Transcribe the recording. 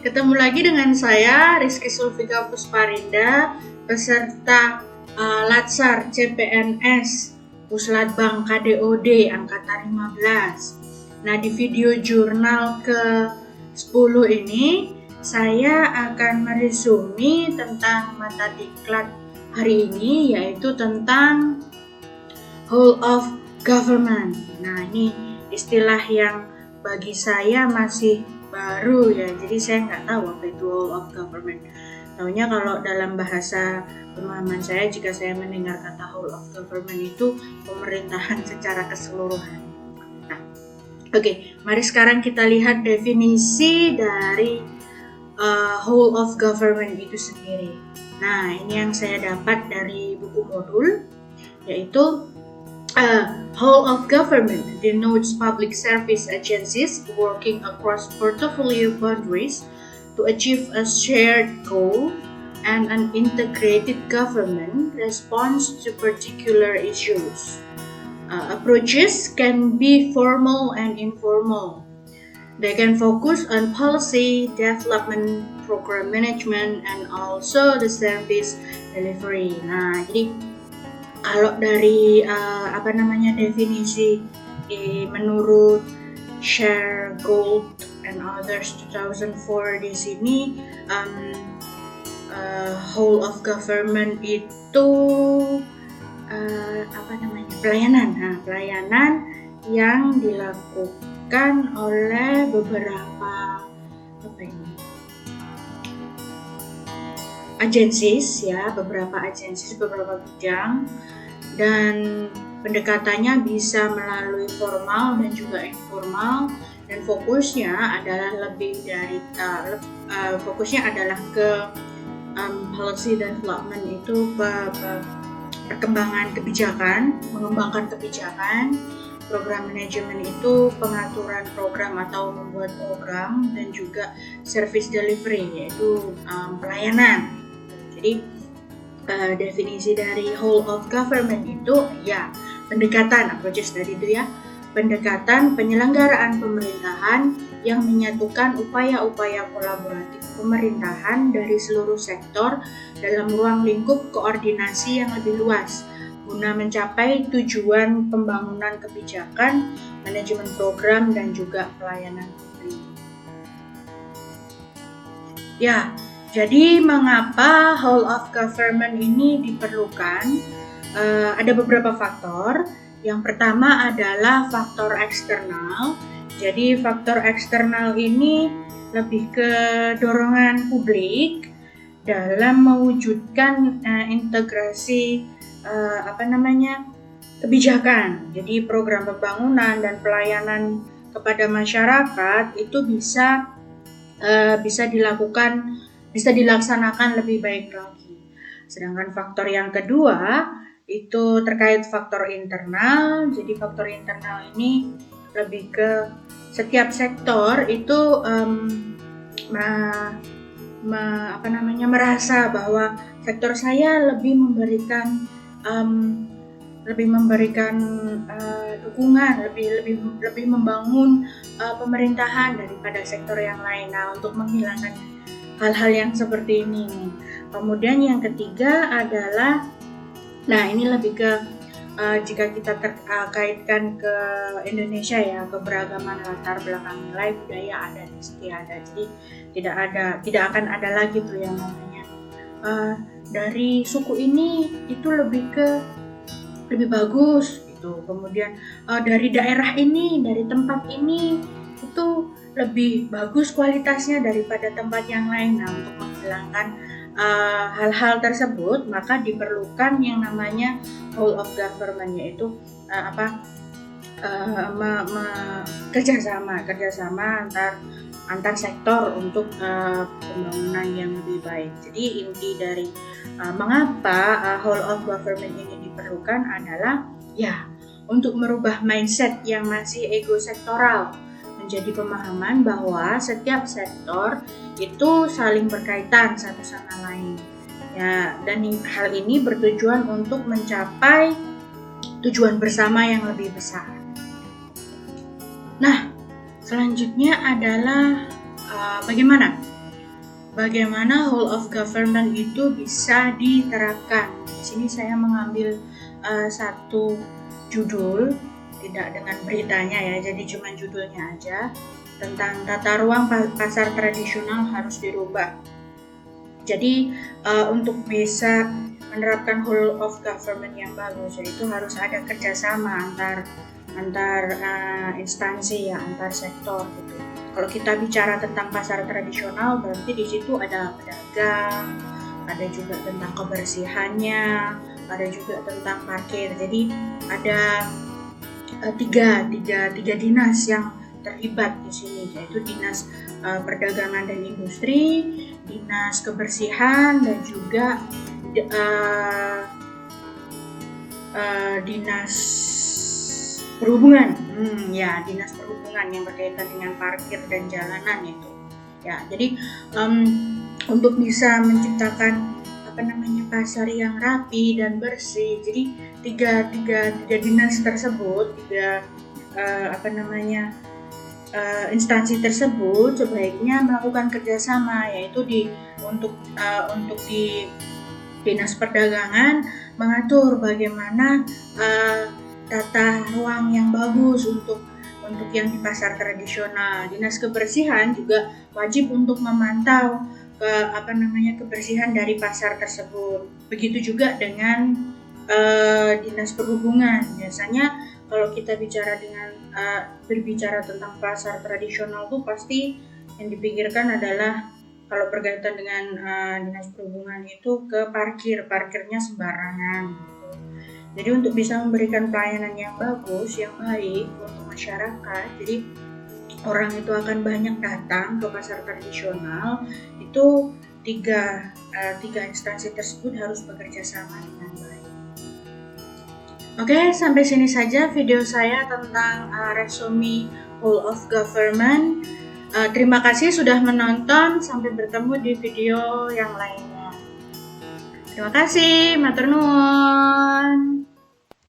Ketemu lagi dengan saya Rizky Sulfika Pusparinda, peserta Latsar CPNS Puslatbang KDOD Angkatan 15. Nah, di video jurnal ke-10 ini saya akan meresumi tentang mata diklat hari ini, yaitu tentang whole of government. Nah, ini istilah yang bagi saya masih baru ya, jadi saya nggak tahu apa itu whole of government. Taunya kalau dalam bahasa pemahaman saya, jika saya mendengar kata whole of government itu pemerintahan secara keseluruhan. Nah, oke, mari sekarang kita lihat definisi dari whole of government itu sendiri. Nah, ini yang saya dapat dari buku modul, yaitu whole of government denotes public service agencies working across portfolio boundaries to achieve a shared goal, and an integrated government response to particular issues. Approaches can be formal and informal. They can focus on policy, development, program management, and also the service delivery. Nah, jadi kalau dari definisi menurut Share Gold and Others 2004 di sini, whole of government itu pelayanan yang dilakukan oleh beberapa agencies ya, beberapa bidang, dan pendekatannya bisa melalui formal dan juga informal, dan fokusnya adalah ke policy development, itu perkembangan kebijakan, mengembangkan kebijakan. Program manajemen itu pengaturan program atau membuat program, dan juga service delivery yaitu pelayanan. Jadi definisi dari whole of government itu ya pendekatan, approaches tadi itu ya, pendekatan penyelenggaraan pemerintahan yang menyatukan upaya-upaya kolaboratif pemerintahan dari seluruh sektor dalam ruang lingkup koordinasi yang lebih luas guna mencapai tujuan pembangunan kebijakan, manajemen program, dan juga pelayanan publik. Ya, jadi mengapa whole of government ini diperlukan? Ada beberapa faktor. Yang pertama adalah faktor eksternal. Jadi faktor eksternal ini lebih ke dorongan publik dalam mewujudkan integrasi kebijakan. Jadi program pembangunan dan pelayanan kepada masyarakat itu bisa dilaksanakan lebih baik lagi. Sedangkan faktor yang kedua itu terkait faktor internal. Jadi faktor internal ini lebih ke setiap sektor itu merasa bahwa sektor saya lebih memberikan dukungan, lebih membangun pemerintahan daripada sektor yang lain. Nah, untuk menghilangkan hal-hal yang seperti ini. Kemudian yang ketiga adalah, nah ini lebih ke jika kita kaitkan ke Indonesia ya, keberagaman latar belakang nilai budaya adat istiadat. Jadi tidak akan ada lagi tuh yang namanya dari suku ini itu lebih bagus gitu. Kemudian dari daerah ini, dari tempat ini itu lebih bagus kualitasnya daripada tempat yang lain. Nah, untuk menghilangkan hal-hal tersebut, maka diperlukan yang namanya whole of government, yaitu kerjasama antar sektor untuk pembangunan yang lebih baik. Jadi inti dari mengapa whole of government ini diperlukan adalah ya untuk merubah mindset yang masih ego sektoral menjadi pemahaman bahwa setiap sektor itu saling berkaitan satu sama lain. Ya, dan hal ini bertujuan untuk mencapai tujuan bersama yang lebih besar. Nah, selanjutnya adalah bagaimana bagaimana whole of government itu bisa diterapkan. Di sini saya mengambil satu judul, tidak dengan beritanya ya, jadi cuma judulnya aja, tentang tata ruang pasar tradisional harus dirubah. Jadi untuk bisa menerapkan whole of government yang bagus, itu harus ada kerjasama antar instansi ya, antar sektor gitu. Kalau kita bicara tentang pasar tradisional, berarti di situ ada pedagang, ada juga tentang kebersihannya, ada juga tentang parkir. Jadi ada tiga dinas yang terlibat di sini, yaitu dinas perdagangan dan industri, dinas kebersihan, dan juga dinas perhubungan. Dinas perhubungan yang berkaitan dengan parkir dan jalanan itu. Ya, jadi untuk bisa menciptakan pasar yang rapi dan bersih, jadi tiga dinas tersebut, instansi tersebut sebaiknya melakukan kerjasama, yaitu untuk di dinas perdagangan mengatur bagaimana tata ruang yang bagus untuk yang di pasar tradisional. Dinas kebersihan juga wajib untuk memantau kebersihan dari pasar tersebut. Begitu juga dengan dinas perhubungan. Biasanya kalau kita berbicara tentang pasar tradisional tuh pasti yang dipikirkan adalah, kalau berkaitan dengan dinas perhubungan itu, ke parkirnya sembarangan gitu. Jadi untuk bisa memberikan pelayanan yang bagus, yang baik untuk masyarakat, jadi orang itu akan banyak datang ke pasar tradisional, itu tiga instansi tersebut harus bekerja sama dengan baik. Oke, sampai sini saja video saya tentang resume whole of government. Terima kasih sudah menonton, sampai bertemu di video yang lainnya. Terima kasih, matur nuwun.